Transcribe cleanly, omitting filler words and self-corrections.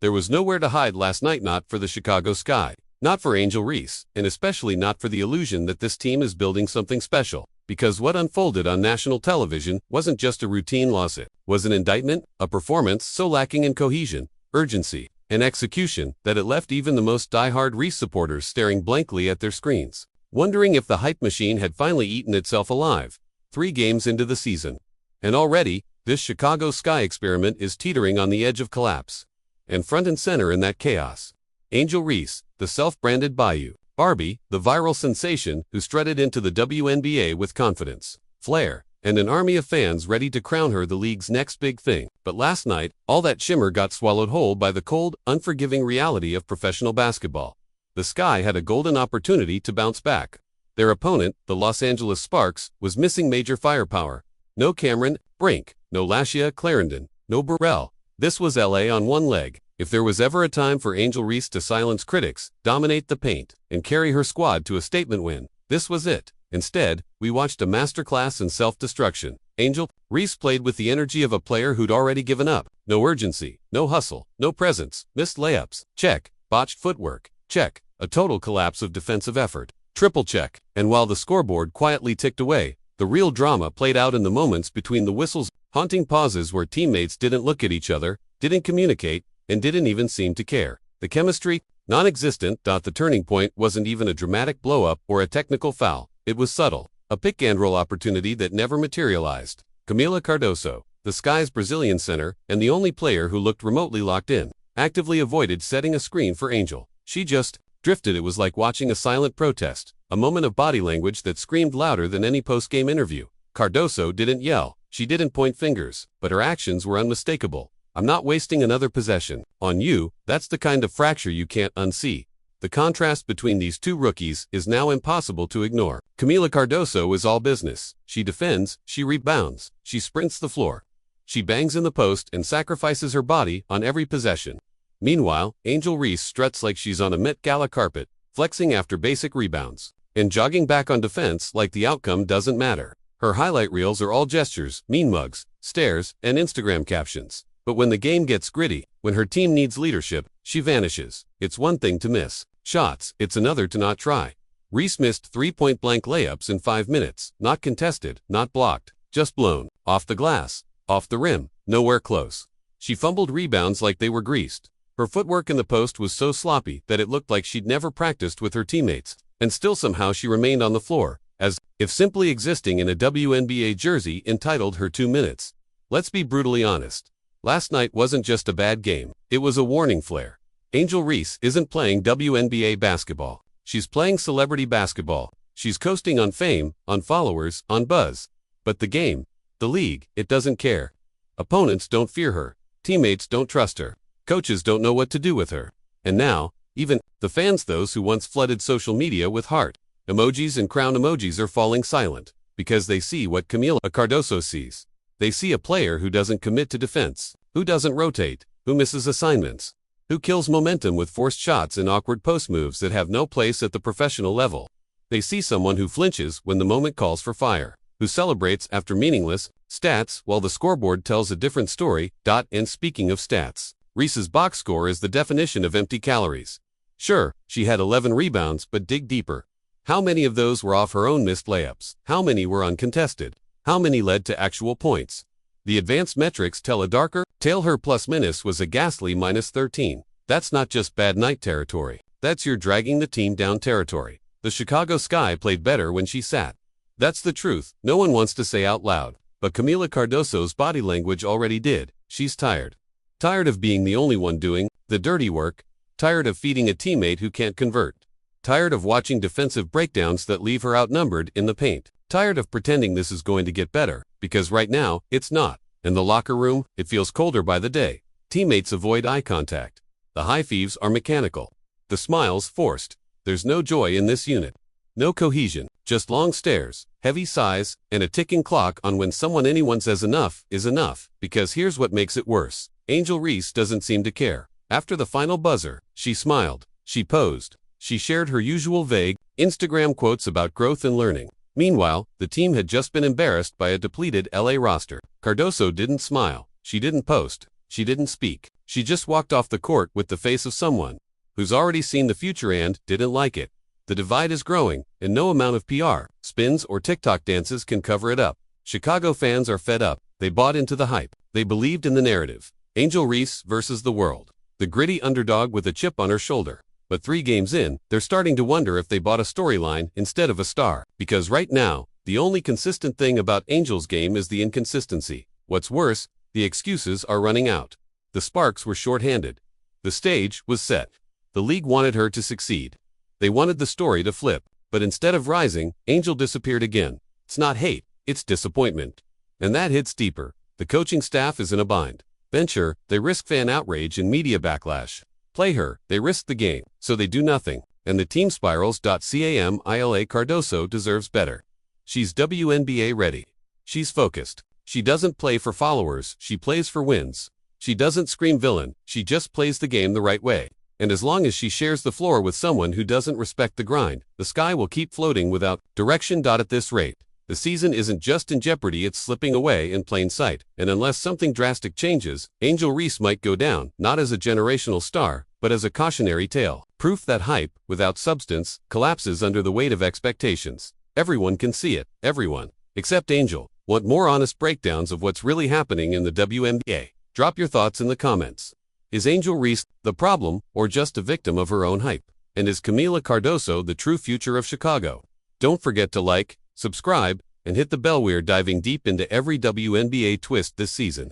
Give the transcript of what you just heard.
There was nowhere to hide last night, not for the Chicago Sky, not for Angel Reese, and especially not for the illusion that this team is building something special. Because what unfolded on national television wasn't just a routine loss, it was an indictment, a performance so lacking in cohesion, urgency, and execution that it left even the most die-hard Reese supporters staring blankly at their screens, wondering if the hype machine had finally eaten itself alive. 3 games into the season, and already, this Chicago Sky experiment is teetering on the edge of collapse. And front and center in that chaos, Angel Reese, the self-branded Bayou Barbie, the viral sensation who strutted into the WNBA with confidence, flair, and an army of fans ready to crown her the league's next big thing. But last night, all that shimmer got swallowed whole by the cold, unforgiving reality of professional basketball. The Sky had a golden opportunity to bounce back. Their opponent, the Los Angeles Sparks, was missing major firepower. No Cameron Brink, no Lashia Clarendon, no Burrell. This was LA on one leg. If there was ever a time for Angel Reese to silence critics, dominate the paint, and carry her squad to a statement win, this was it. Instead, we watched a masterclass in self-destruction. Angel Reese played with the energy of a player who'd already given up. No urgency, no hustle, no presence, missed layups, check, botched footwork, check, a total collapse of defensive effort, triple check. And while the scoreboard quietly ticked away, the real drama played out in the moments between the whistles, haunting pauses where teammates didn't look at each other, didn't communicate, and didn't even seem to care. The chemistry, non-existent. The turning point wasn't even a dramatic blow-up or a technical foul. It was subtle, a pick-and-roll opportunity that never materialized. Camila Cardoso, the Sky's Brazilian center, and the only player who looked remotely locked in, actively avoided setting a screen for Angel. She just drifted. It was like watching a silent protest, a moment of body language that screamed louder than any post-game interview. Cardoso didn't yell, she didn't point fingers, but her actions were unmistakable. I'm not wasting another possession on you. That's the kind of fracture you can't unsee. The contrast between these two rookies is now impossible to ignore. Camila Cardoso is all business. She defends, she rebounds, she sprints the floor. She bangs in the post and sacrifices her body on every possession. Meanwhile, Angel Reese struts like she's on a Met Gala carpet, flexing after basic rebounds, and jogging back on defense like the outcome doesn't matter. Her highlight reels are all gestures, mean mugs, stares, and Instagram captions. But when the game gets gritty, when her team needs leadership, she vanishes. It's one thing to miss shots, it's another to not try. Reese missed 3 point-blank layups in 5 minutes, not contested, not blocked, just blown, off the glass, off the rim, nowhere close. She fumbled rebounds like they were greased. Her footwork in the post was so sloppy that it looked like she'd never practiced with her teammates, and still somehow she remained on the floor, as if simply existing in a WNBA jersey entitled her 2 minutes. Let's be brutally honest. Last night wasn't just a bad game, it was a warning flare. Angel Reese isn't playing WNBA basketball. She's playing celebrity basketball. She's coasting on fame, on followers, on buzz. But the game, the league, it doesn't care. Opponents don't fear her. Teammates don't trust her. Coaches don't know what to do with her. And now, even the fans, those who once flooded social media with heart emojis and crown emojis, are falling silent because they see what Camila Cardoso sees. They see a player who doesn't commit to defense, who doesn't rotate, who misses assignments, who kills momentum with forced shots and awkward post moves that have no place at the professional level. They see someone who flinches when the moment calls for fire, who celebrates after meaningless stats while the scoreboard tells a different story. And speaking of stats, Reese's box score is the definition of empty calories. Sure, she had 11 rebounds, but dig deeper. How many of those were off her own missed layups? How many were uncontested? How many led to actual points? The advanced metrics tell a darker tale. Her plus-minus was a ghastly -13. That's not just bad night territory. That's you're dragging the team down territory. The Chicago Sky played better when she sat. That's the truth no one wants to say out loud, but Camila Cardoso's body language already did. She's tired. Tired of being the only one doing the dirty work. Tired of feeding a teammate who can't convert. Tired of watching defensive breakdowns that leave her outnumbered in the paint. Tired of pretending this is going to get better, because right now, it's not. In the locker room, it feels colder by the day. Teammates avoid eye contact. The high fives are mechanical. The smiles forced. There's no joy in this unit. No cohesion, just long stares, heavy sighs, and a ticking clock on when anyone says enough is enough. Because here's what makes it worse. Angel Reese doesn't seem to care. After the final buzzer, she smiled, she posed, she shared her usual vague Instagram quotes about growth and learning. Meanwhile, the team had just been embarrassed by a depleted LA roster. Cardoso didn't smile, she didn't post, she didn't speak. She just walked off the court with the face of someone who's already seen the future and didn't like it. The divide is growing, and no amount of PR, spins, or TikTok dances can cover it up. Chicago fans are fed up. They bought into the hype. They believed in the narrative. Angel Reese versus the world. The gritty underdog with a chip on her shoulder. But 3 games in, they're starting to wonder if they bought a storyline instead of a star. Because right now, the only consistent thing about Angel's game is the inconsistency. What's worse, the excuses are running out. The sparks were short-handed. The stage was set. The league wanted her to succeed. They wanted the story to flip. But instead of rising, Angel disappeared again. It's not hate, it's disappointment. And that hits deeper. The coaching staff is in a bind. Bench her, they risk fan outrage and media backlash. Play her, they risk the game, so they do nothing. And the team spirals. Camila Cardoso deserves better. She's WNBA ready. She's focused. She doesn't play for followers, she plays for wins. She doesn't scream villain, she just plays the game the right way. And as long as she shares the floor with someone who doesn't respect the grind, the sky will keep floating without direction. At this rate, the season isn't just in jeopardy, it's slipping away in plain sight. And unless something drastic changes, Angel Reese might go down, not as a generational star, but as a cautionary tale. Proof that hype, without substance, collapses under the weight of expectations. Everyone can see it, everyone. Except Angel. Want more honest breakdowns of what's really happening in the WNBA? Drop your thoughts in the comments. Is Angel Reese the problem, or just a victim of her own hype? And is Camila Cardoso the true future of Chicago? Don't forget to like, subscribe, and hit the bell. We're diving deep into every WNBA twist this season.